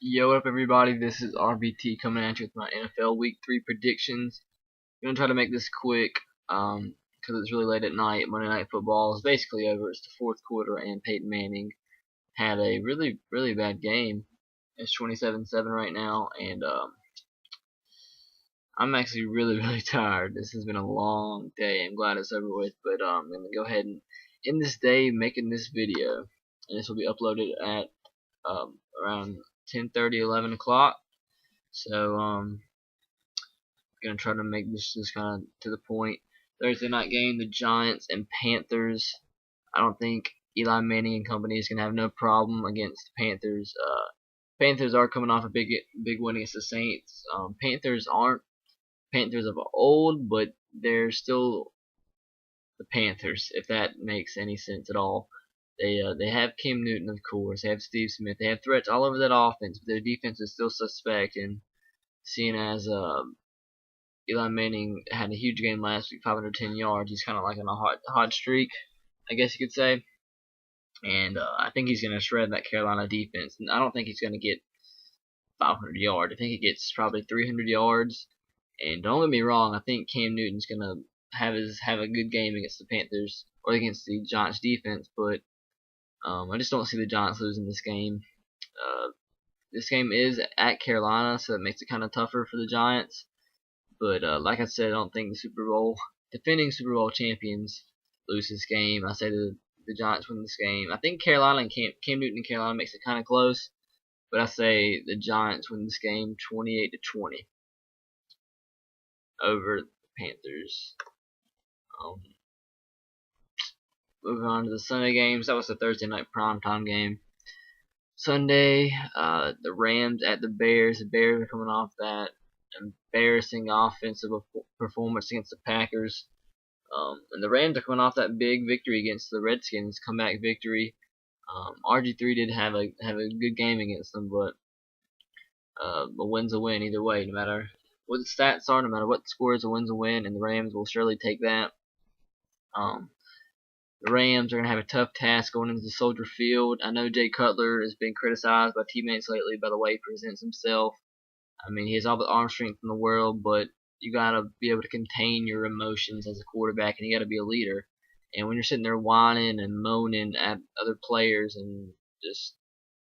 Yo, what up everybody, this is RBT coming at you with my NFL Week 3 predictions. I'm going to try to make this quick because it's really late at night. Monday Night Football is basically over. It's the fourth quarter and Peyton Manning had a really bad game. It's 27-7 right now, and I'm actually really tired. This has been a long day. I'm glad it's over with, but I'm going to go ahead and end this day making this video. And this will be uploaded at around 10:30, 11 o'clock. So gonna try to make this just kind of to the point. Thursday night game, the Giants and Panthers. I don't think Eli Manning and company is gonna have no problem against the Panthers. Panthers are coming off a big win against the Saints. Panthers aren't Panthers of old, but they're still the Panthers, if that makes any sense at all. They have Cam Newton, of course. They have Steve Smith. They have threats all over that offense, but their defense is still suspect. And seeing as Eli Manning had a huge game last week, 510 yards, he's kind of like on a hot streak, I guess you could say. And I think he's going to shred that Carolina defense. And I don't think he's going to get 500 yards. I think he gets probably 300 yards. And don't get me wrong, I think Cam Newton's going to have a good game against the Panthers or against the Giants defense, but I just don't see the Giants losing this game. This game is at Carolina, so it makes it kind of tougher for the Giants. But like I said, I don't think the defending Super Bowl champions lose this game. I say the Giants win this game. I think Carolina and Cam Newton and Carolina makes it kind of close, but I say the Giants win this game 28-20 over the Panthers. Moving on to the Sunday games. That was the Thursday night primetime game. Sunday, the Rams at the Bears. The Bears are coming off that embarrassing offensive performance against the Packers. And the Rams are coming off that big victory against the Redskins, comeback victory. RG3 did have a good game against them, but a win's a win either way, no matter what the stats are, no matter what the score is, a win's a win, and the Rams will surely take that. The Rams are going to have a tough task going into Soldier Field. I know Jay Cutler has been criticized by teammates lately by the way he presents himself. I mean, he has all the arm strength in the world, but you got to be able to contain your emotions as a quarterback, and you got to be a leader. And when you're sitting there whining and moaning at other players, and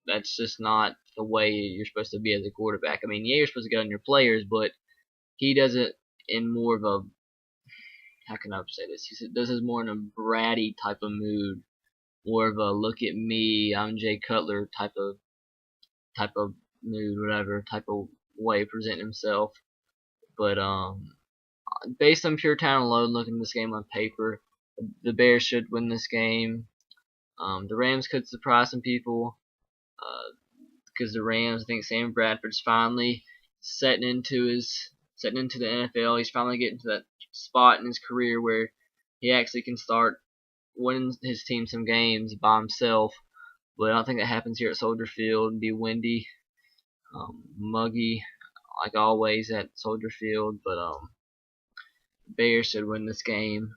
that's just not the way you're supposed to be as a quarterback. I mean, yeah, you're supposed to get on your players, but he does it in more of a, how can I say this? He does this more in a bratty type of mood, more of a look at me, I'm Jay Cutler type of mood, whatever type of way of presenting himself. But based on pure talent alone, looking at this game on paper, the Bears should win this game. The Rams could surprise some people because the Rams, I think Sam Bradford's finally setting into the NFL. He's finally getting to that spot in his career where he actually can start winning his team some games by himself. But I don't think that happens here at Soldier Field. It'd be windy, muggy, like always at Soldier Field. But the Bears should win this game.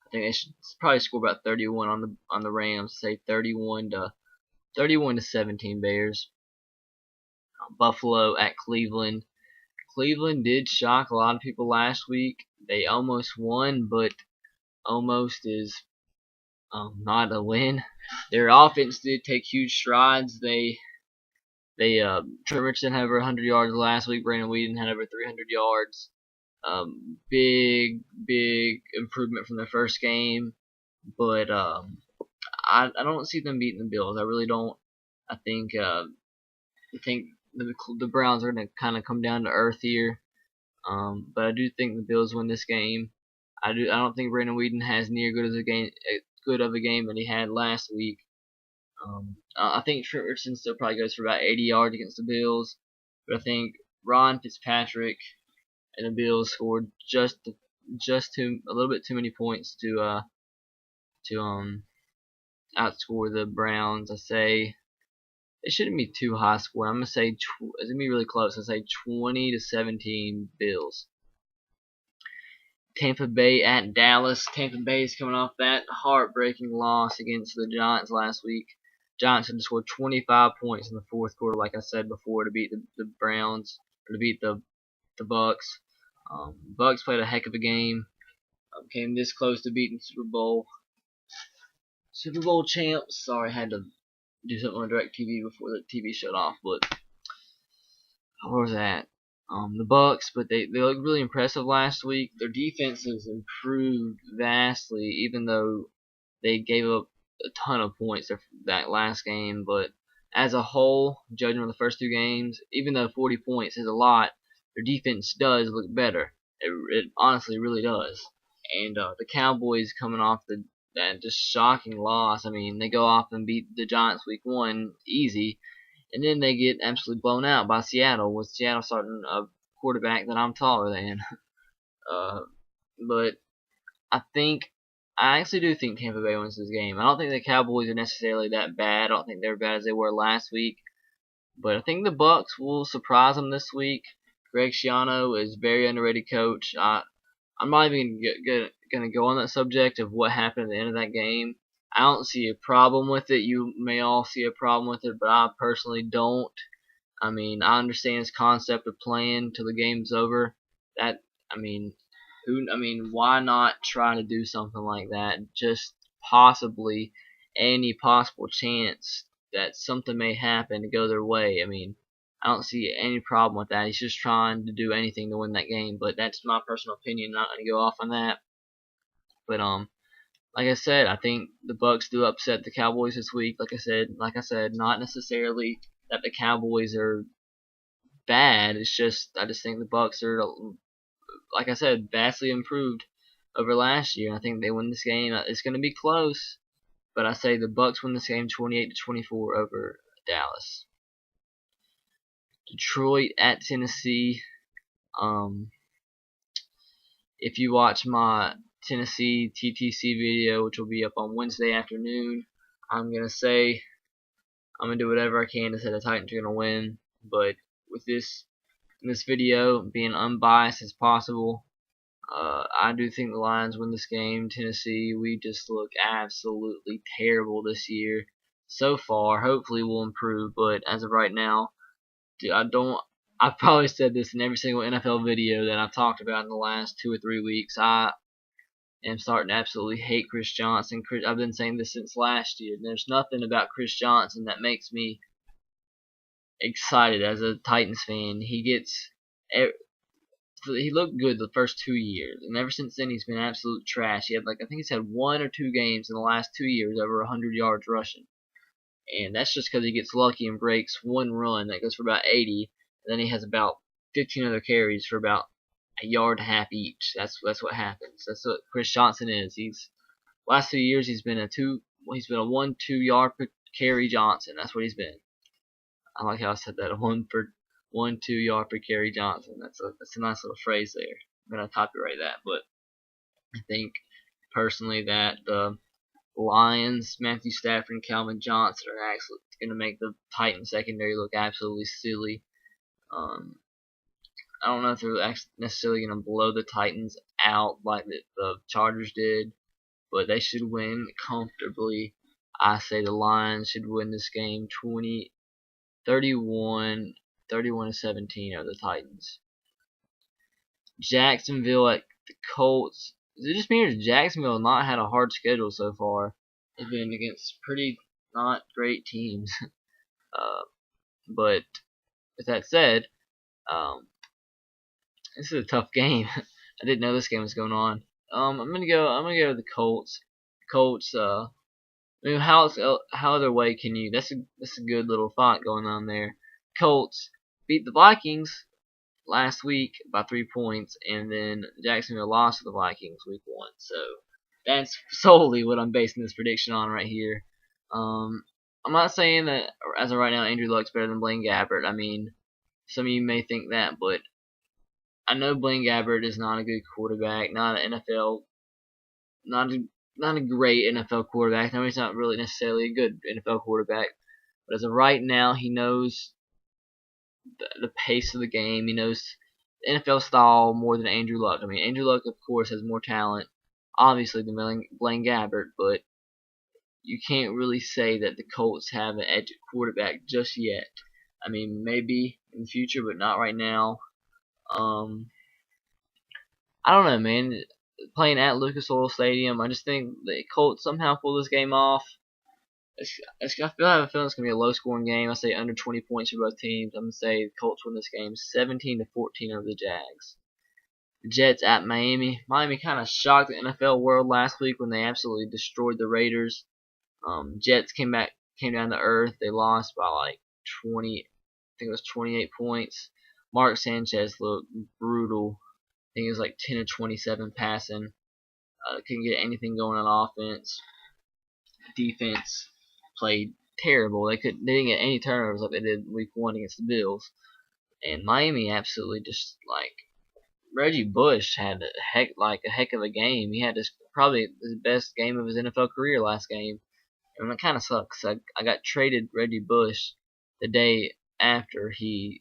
I think they should probably score about 31 on the Rams. Say 31 to 17 Bears. Buffalo at Cleveland. Cleveland did shock a lot of people last week. They almost won, but almost is not a win. Their offense did take huge strides. Trent Richardson had over 100 yards last week. Brandon Whedon had over 300 yards. Big improvement from their first game, but I don't see them beating the Bills. I really don't. I think the Browns are going to kind of come down to earth here. But I do think the Bills win this game. I don't think Brandon Whedon has near good of a game that he had last week. I think Trent Richardson still probably goes for about 80 yards against the Bills, but I think Ron Fitzpatrick and the Bills scored just a little bit too many points to outscore the Browns. I say it shouldn't be too high score. I'm gonna say it's gonna be really close. I say 20-17 Bills. Tampa Bay at Dallas. Tampa Bay is coming off that heartbreaking loss against the Giants last week. Giants had to score 25 points in the fourth quarter, like I said before, to beat the Browns or to beat the Bucks. Bucks played a heck of a game. Came this close to beating Super Bowl champs. Sorry, I had to do something on DirecTV before the TV shut off. But where was that? The Bucks, but they looked really impressive last week. Their defense has improved vastly, even though they gave up a ton of points that last game. But as a whole, judging on the first two games, even though 40 points is a lot, their defense does look better. It honestly really does. And the Cowboys coming off that just shocking loss. I mean, they go off and beat the Giants week 1 easy, and then they get absolutely blown out by Seattle, with Seattle starting a quarterback that I'm taller than. But I actually do think Tampa Bay wins this game. I don't think the Cowboys are necessarily that bad. I don't think they're as bad as they were last week. But I think the Bucks will surprise them this week. Greg Schiano is a very underrated coach. I'm not even going to go on that subject of what happened at the end of that game. I don't see a problem with it. You may all see a problem with it, but I personally don't. I mean, I understand his concept of playing till the game's over. Why not try to do something like that? Just possibly any possible chance that something may happen to go their way. I mean, I don't see any problem with that. He's just trying to do anything to win that game, but that's my personal opinion. I'm not going to go off on that. But like I said, I think the Bucks do upset the Cowboys this week. Like I said, not necessarily that the Cowboys are bad. I just think the Bucks are, like I said, vastly improved over last year. I think they win this game. It's going to be close, but I say the Bucks win this game 28-24 over Dallas. Detroit at Tennessee. If you watch my Tennessee TTC video, which will be up on Wednesday afternoon, I'm gonna do whatever I can to say the Titans are gonna win. But with in this video, being unbiased as possible, I do think the Lions win this game. Tennessee, we just look absolutely terrible this year so far. Hopefully we'll improve, but as of right now, I've probably said this in every single NFL video that I've talked about in the last 2 or 3 weeks. I am starting to absolutely hate Chris Johnson. I've been saying this since last year. There's nothing about Chris Johnson that makes me excited as a Titans fan. He looked good the first 2 years, and ever since then he's been absolute trash. I think he's had 1 or 2 games in the last 2 years over 100 yards rushing. And that's just because he gets lucky and breaks one run that goes for about 80, and then he has about 15 other carries for about a yard and a half each. That's what happens. That's what Chris Johnson is. Last 2 years he's been a 1-2 yard per carry Johnson. That's what he's been. I like how I said that, 1-2 yard per carry Johnson. That's a nice little phrase there. I'm gonna copyright that, but I think personally that the Lions, Matthew Stafford, and Calvin Johnson are actually going to make the Titans secondary look absolutely silly. I don't know if they're necessarily going to blow the Titans out like the Chargers did, but they should win comfortably. I say the Lions should win this game 31-17 over the Titans. Jacksonville at the Colts. It just means Jacksonville has not had a hard schedule so far. They've been against pretty not great teams. But with that said, this is a tough game. I didn't know this game was going on. I'm gonna go with the Colts. Colts. How other way can you? That's a good little fight going on there. Colts beat the Vikings last week by 3 points, and then Jacksonville lost to the Vikings week 1. So that's solely what I'm basing this prediction on right here. I'm not saying that as of right now Andrew Luck's better than Blaine Gabbert. I mean, some of you may think that, but I know Blaine Gabbert is not a good quarterback, not a great NFL quarterback. I mean, he's not really necessarily a good NFL quarterback, but as of right now, he knows the pace of the game. He knows the NFL style more than Andrew Luck. I mean, Andrew Luck, of course, has more talent, obviously, than Blaine Gabbert, but you can't really say that the Colts have an edge at quarterback just yet. I mean, maybe in the future, but not right now. I don't know, man. Playing at Lucas Oil Stadium, I just think the Colts somehow pull this game off. I have a feeling it's going to be a low-scoring game. I say under 20 points for both teams. I'm going to say the Colts win this game 17-14 over the Jags. The Jets at Miami. Miami kind of shocked the NFL world last week when they absolutely destroyed the Raiders. Jets came down to earth. They lost by like 20, I think it was 28 points. Mark Sanchez looked brutal. I think it was like 10 of 27 passing. Couldn't get anything going on offense. Defense played terrible. They didn't get any turnovers like they did week 1 against the Bills. And Miami absolutely just like Reggie Bush had a heck of a game. He had probably his best game of his NFL career last game. And it kind of sucks. I got traded Reggie Bush the day after in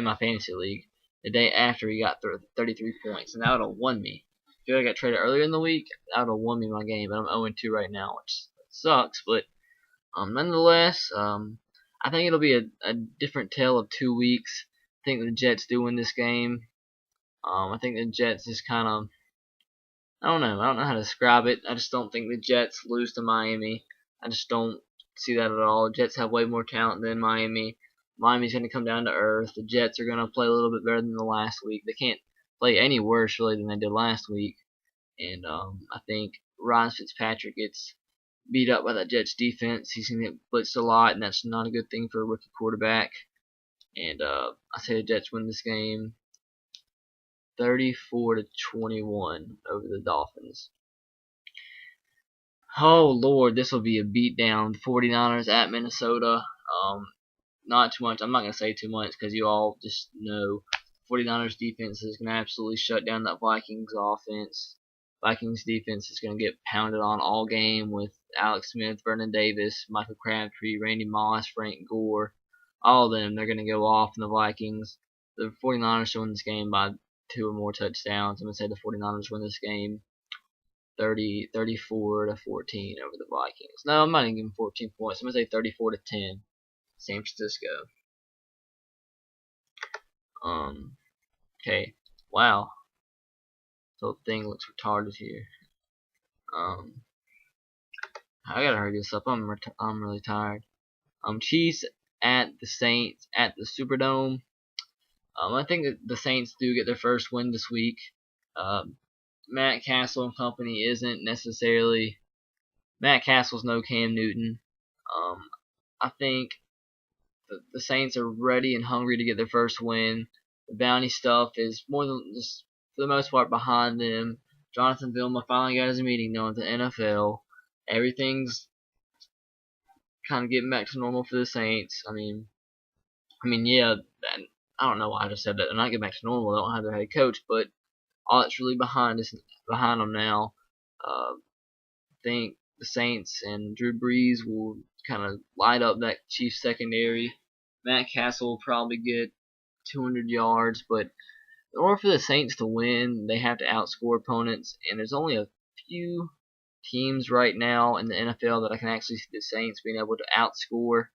my fantasy league, the day after he got 33 points, and that would have won me. If I got traded earlier in the week, that would have won me my game. But I'm 0-2 right now, which sucks. But nonetheless, I think it'll be a different tale of 2 weeks. I think the Jets do win this game. I think the Jets is kind of, I don't know how to describe it. I just don't think the Jets lose to Miami. I just don't see that at all. The Jets have way more talent than Miami. Miami's going to come down to earth. The Jets are going to play a little bit better than the last week. They can't play any worse, really, than they did last week. And I think Ryan Fitzpatrick gets beat up by that Jets defense. He's going to get blitzed a lot, and that's not a good thing for a rookie quarterback. And I say the Jets win this game 34-21 over the Dolphins. Oh, Lord, this will be a beatdown. The 49ers at Minnesota. Not too much. I'm not going to say too much because you all just know 49ers defense is going to absolutely shut down that Vikings offense. Vikings defense is going to get pounded on all game with Alex Smith, Vernon Davis, Michael Crabtree, Randy Moss, Frank Gore. All of them, they're going to go off in the Vikings. The 49ers win this game by 2 or more touchdowns. I'm going to say the 49ers win this game 34-14 over the Vikings. No, I'm not even giving 14 points. I'm going to say 34-10. San Francisco. Okay. Wow. This whole thing looks retarded here. I gotta hurry this up. I'm really tired. Chiefs at the Saints at the Superdome. I think that the Saints do get their first win this week. Matt Castle and company isn't necessarily. Matt Castle's no Cam Newton. I think the Saints are ready and hungry to get their first win. The bounty stuff is more than just for the most part behind them. Jonathan Vilma finally got his meeting done with the NFL. Everything's kind of getting back to normal for the Saints. I mean, yeah. I don't know why I just said that. They're not getting back to normal. They don't have their head coach, but all that's really behind them now. I think the Saints and Drew Brees will kind of light up that Chiefs secondary. Matt Castle will probably get 200 yards, but in order for the Saints to win, they have to outscore opponents, and there's only a few teams right now in the NFL that I can actually see the Saints being able to outscore,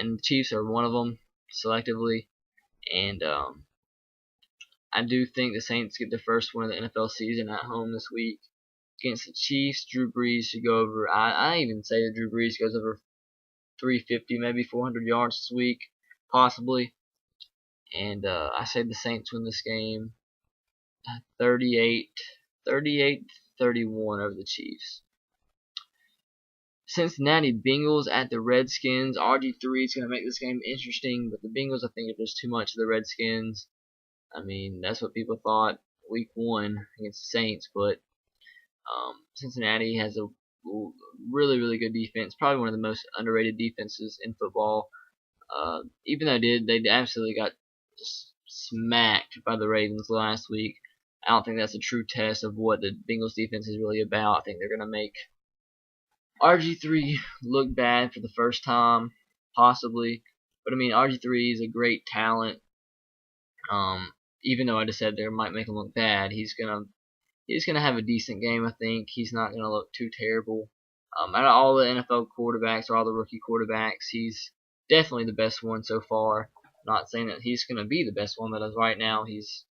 and the Chiefs are one of them selectively. And I do think the Saints get the first win of the NFL season at home this week against the Chiefs. Drew Brees should go over. I even say that Drew Brees goes over 350, maybe 400 yards this week, possibly. And I say the Saints win this game 38-31 over the Chiefs. Cincinnati Bengals at the Redskins. RG3 is going to make this game interesting, but the Bengals, I think, are just too much of the Redskins. I mean, that's what people thought week 1 against the Saints, but Cincinnati has a really, really good defense, probably one of the most underrated defenses in football. Even though they absolutely got just smacked by the Ravens last week, I don't think that's a true test of what the Bengals defense is really about. I think they're going to make RG3 look bad for the first time, possibly. But I mean, RG3 is a great talent. Even though I just said they might make him look bad, he's gonna have a decent game. I think he's not gonna look too terrible. Out of all the NFL quarterbacks or all the rookie quarterbacks, he's definitely the best one so far. Not saying that he's going to be the best one, but as right now, he's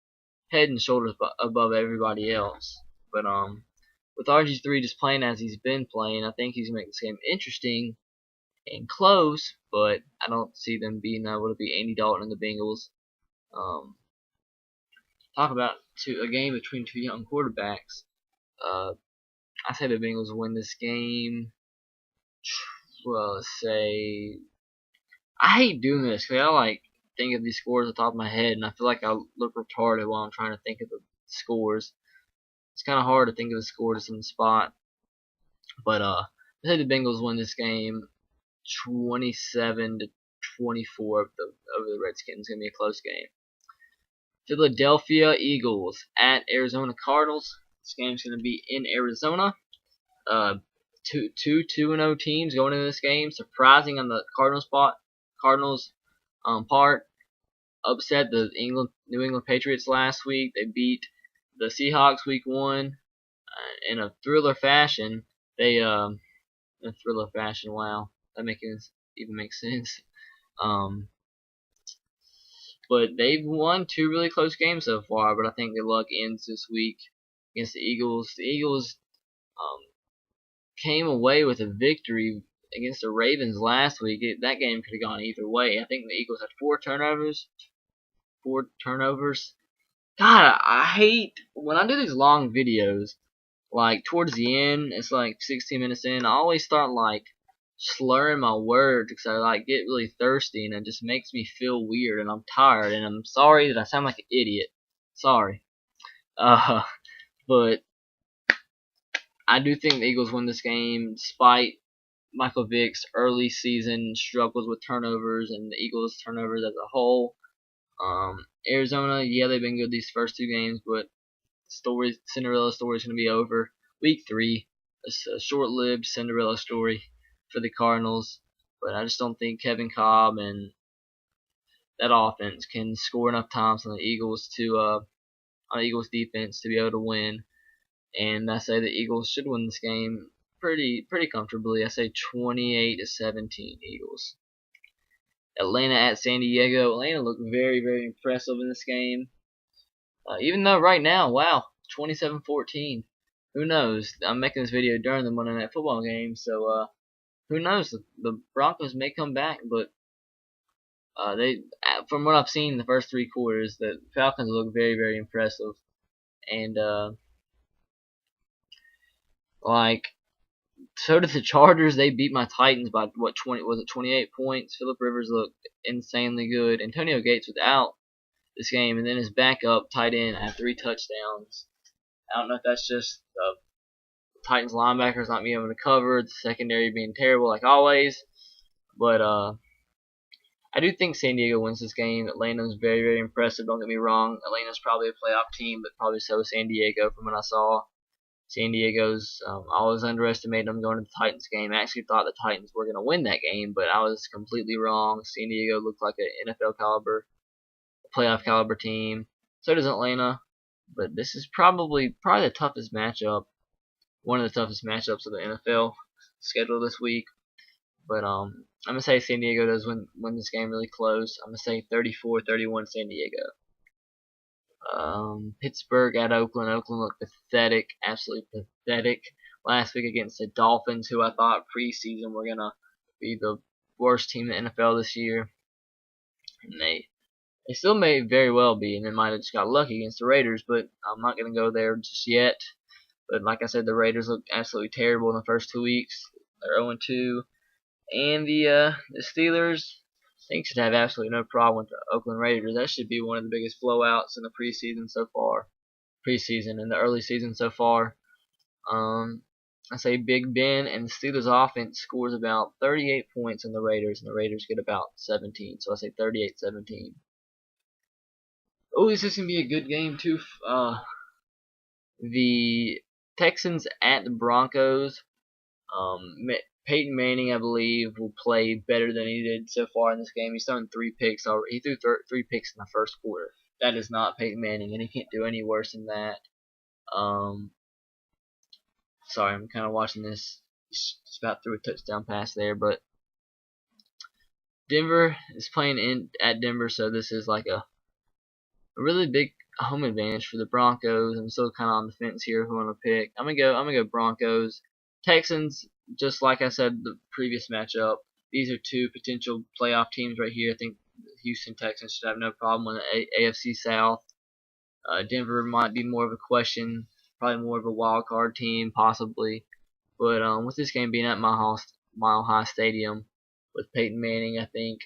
head and shoulders above everybody else. But with RG3 just playing as he's been playing, I think he's going to make this game interesting and close, but I don't see them being able to beat Andy Dalton and the Bengals. Talk about a game between two young quarterbacks. I say the Bengals win this game. Well, let's say I hate doing this because I think of these scores off the top of my head, and I feel like I look retarded while I'm trying to think of the scores. It's kind of hard to think of the scores on the spot, but I say the Bengals win this game, 27-24 over the Redskins. It's gonna be a close game. Philadelphia Eagles at Arizona Cardinals. This game's gonna be in Arizona. Two 2-0 teams going into this game. Surprising on the Cardinals part. Upset the New England Patriots last week. They beat the Seahawks week 1 in a thriller fashion. Wow, that even makes sense. But they've won 2 really close games so far. But I think their luck ends this week against the Eagles. The Eagles came away with a victory against the Ravens last week. That game could have gone either way. I think the Eagles had 4 turnovers. God, I hate when I do these long videos. Like towards the end, it's like 16 minutes in. I always start slurring my words because I get really thirsty, and it just makes me feel weird, and I'm tired, and I'm sorry that I sound like an idiot. Sorry. But I do think the Eagles win this game despite Michael Vick's early season struggles with turnovers and the Eagles' turnovers as a whole. Arizona, yeah, they've been good these first 2 games, but Cinderella story is going to be over. Week 3, it's a short-lived Cinderella story for the Cardinals, but I just don't think Kevin Cobb and that offense can score enough times on the Eagles defense to be able to win. And I say the Eagles should win this game pretty comfortably. I say 28-17 Eagles. Atlanta at San Diego. Atlanta looked very, very impressive in this game. Even though right now, wow, 27-14. Who knows? I'm making this video during the Monday Night Football game, so who knows? The Broncos may come back, but from what I've seen in the first 3 quarters, the Falcons look very, very impressive. And so did the Chargers. They beat my Titans by 28 points. Phillip Rivers looked insanely good. Antonio Gates was out this game, and then his backup tight end had 3 touchdowns. I don't know if that's just the Titans linebackers not being able to cover, the secondary being terrible like always. But I do think San Diego wins this game. Atlanta's very, very impressive. Don't get me wrong. Atlanta's probably a playoff team, but probably so is San Diego from what I saw. San Diego's, I was underestimating them going to the Titans game. I actually thought the Titans were going to win that game, but I was completely wrong. San Diego looked like an NFL caliber, playoff caliber team. So does Atlanta, but this is probably the toughest matchup, one of the toughest matchups of the NFL schedule this week. But I'm gonna say San Diego does win this game really close. I'm gonna say 34-31 San Diego. Pittsburgh at Oakland. Oakland looked pathetic, absolutely pathetic last week against the Dolphins, who I thought preseason were gonna be the worst team in the NFL this year, and they still may very well be, and they might have just got lucky against the Raiders. But I'm not gonna go there just yet. But like I said, the Raiders looked absolutely terrible in the first 2 weeks. They're 0-2, and the Steelers, I think, should have absolutely no problem with the Oakland Raiders. That should be one of the biggest blowouts in the preseason so far. In the early season so far. I say Big Ben and the Steelers offense scores about 38 points on the Raiders, and the Raiders get about 17. So I say 38-17. Oh, this is going to be a good game too. The Texans at the Broncos. Peyton Manning, I believe, will play better than he did so far in this game. He's thrown 3 picks already. He threw 3 picks in the first quarter. That is not Peyton Manning, and he can't do any worse than that. Sorry, I'm kind of watching this just about threw a touchdown pass there. But Denver is playing at Denver, so this is like a really big home advantage for the Broncos. I'm still kind of on the fence here who I'm gonna pick. I'm gonna go Broncos. Texans, just like I said the previous matchup, these are two potential playoff teams right here. I think the Houston Texans should have no problem with the AFC South. Denver might be more of a question, probably more of a wild card team possibly. But with this game being at Mile High Stadium with Peyton Manning, I think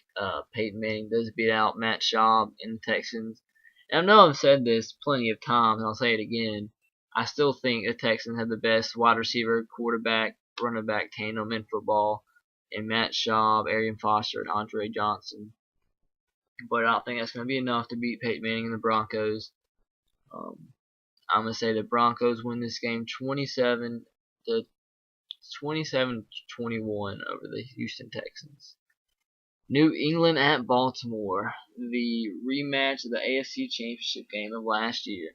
Peyton Manning does beat out Matt Schaub and the Texans. And I know I've said this plenty of times, and I'll say it again. I still think the Texans have the best wide receiver, quarterback, running back tandem in football, and Matt Schaub, Arian Foster, and Andre Johnson. But I don't think that's going to be enough to beat Peyton Manning and the Broncos. I'm going to say the Broncos win this game 27 to 21 over the Houston Texans. New England at Baltimore, the rematch of the AFC Championship game of last year.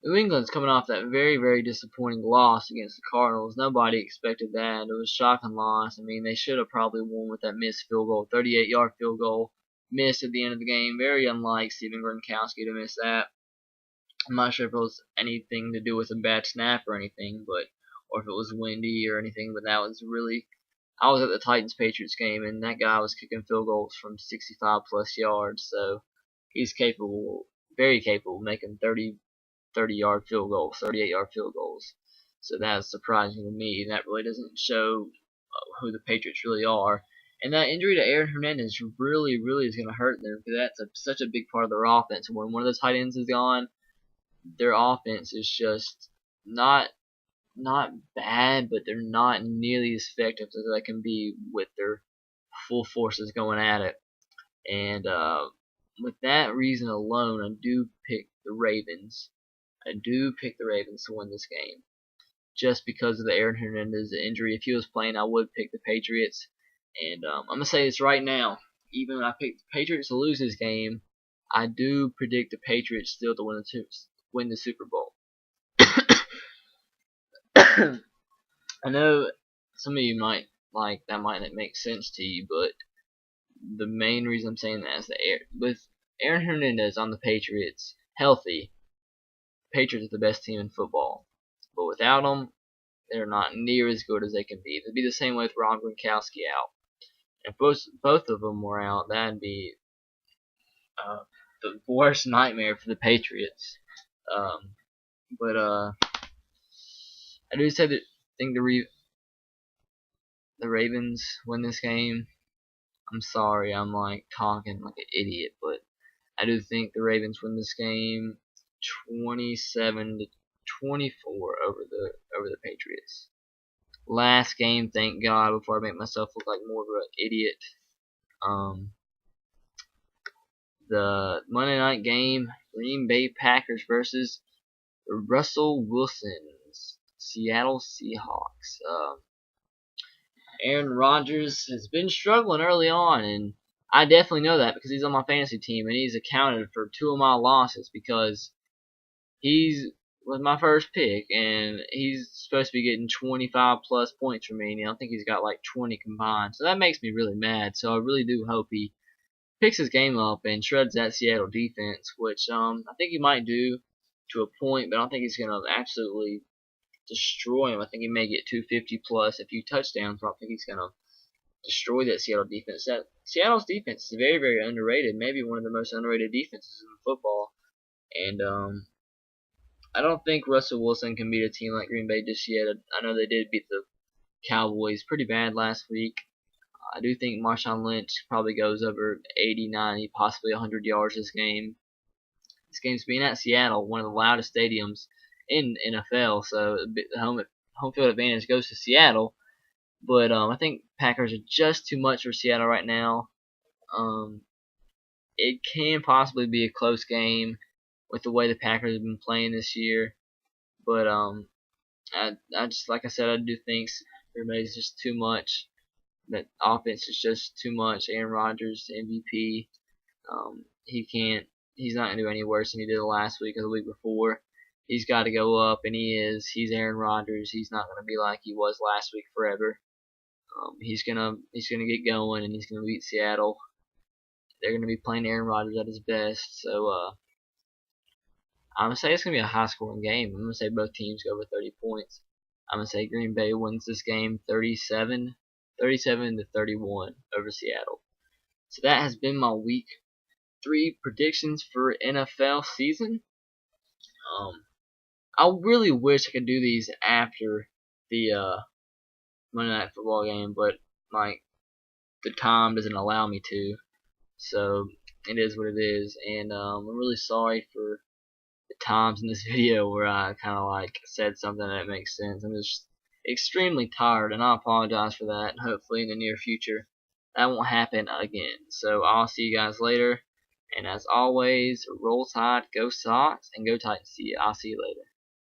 New England's coming off that very, very disappointing loss against the Cardinals. Nobody expected that. It was a shocking loss. I mean, they should have probably won with that missed field goal, 38-yard field goal, missed at the end of the game. Very unlike Stephen Gronkowski to miss that. I'm not sure if it was anything to do with a bad snap or anything, or if it was windy or anything, but that was really. I was at the Titans-Patriots game, and that guy was kicking field goals from 65-plus yards, so he's capable, very capable of making 30-yard field goals, 38-yard field goals. So that's surprising to me. That really doesn't show who the Patriots really are. And that injury to Aaron Hernandez really, really is going to hurt them because that's such a big part of their offense. When one of the tight ends is gone, their offense is just not bad, but they're not nearly as effective as they can be with their full forces going at it. And with that reason alone, I do pick the Ravens. I do pick the Ravens to win this game. Just because of the Aaron Hernandez injury. If he was playing, I would pick the Patriots. And I'm going to say this right now. Even when I pick the Patriots to lose this game, I do predict the Patriots still to win the Super Bowl. I know some of you might not make sense to you, but the main reason I'm saying that is with Aaron Hernandez on the Patriots healthy, Patriots are the best team in football. But without them, they're not near as good as they can be. It'd be the same way with Rob Gronkowski out. If both of them were out, that'd be the worst nightmare for the Patriots. But I do say that I think the Ravens win this game. I'm sorry, I'm talking like an idiot, but I do think the Ravens win this game 27 to 24 over the Patriots. Last game, thank God, before I make myself look like more of an idiot. The Monday night game, Green Bay Packers versus the Russell Wilson's Seattle Seahawks. Aaron Rodgers has been struggling early on, and I definitely know that because he's on my fantasy team, and he's accounted for 2 of my losses because he was my first pick, and he's supposed to be getting 25 plus points from me, and I don't think he's got like 20 combined. So that makes me really mad. So I really do hope he picks his game up and shreds that Seattle defense, which I think he might do to a point, but I don't think he's going to absolutely destroy him. I think he may get 250 plus a few touchdowns, but I don't think he's going to destroy that Seattle defense. Seattle's defense is very, very underrated, maybe one of the most underrated defenses in football. And I don't think Russell Wilson can beat a team like Green Bay just yet. I know they did beat the Cowboys pretty bad last week. I do think Marshawn Lynch probably goes over 80, 90, possibly 100 yards this game. This game's being at Seattle, one of the loudest stadiums in NFL, so the home field advantage goes to Seattle. But I think Packers are just too much for Seattle right now. It can possibly be a close game with the way the Packers have been playing this year. But I just, like I said, I do think everybody's just too much. That offense is just too much. Aaron Rodgers, MVP, he's not going to do any worse than he did last week or the week before. He's got to go up, and he is. He's Aaron Rodgers. He's not going to be like he was last week forever. He's gonna get going, and he's gonna beat Seattle. They're gonna be playing Aaron Rodgers at his best. So I'm gonna say it's gonna be a high-scoring game. I'm gonna say both teams go over 30 points. I'm gonna say Green Bay wins this game 37 to 31 over Seattle. So that has been my week 3 predictions for NFL season. I really wish I could do these after the Monday Night Football game, but like the time doesn't allow me to. So it is what it is, and I'm really sorry for the times in this video where I kind of like said something that makes sense. I'm just extremely tired, and I apologize for that. And hopefully in the near future that won't happen again. So I'll see you guys later, and as always, roll tide, go Sox, and go Titans. I'll see you later.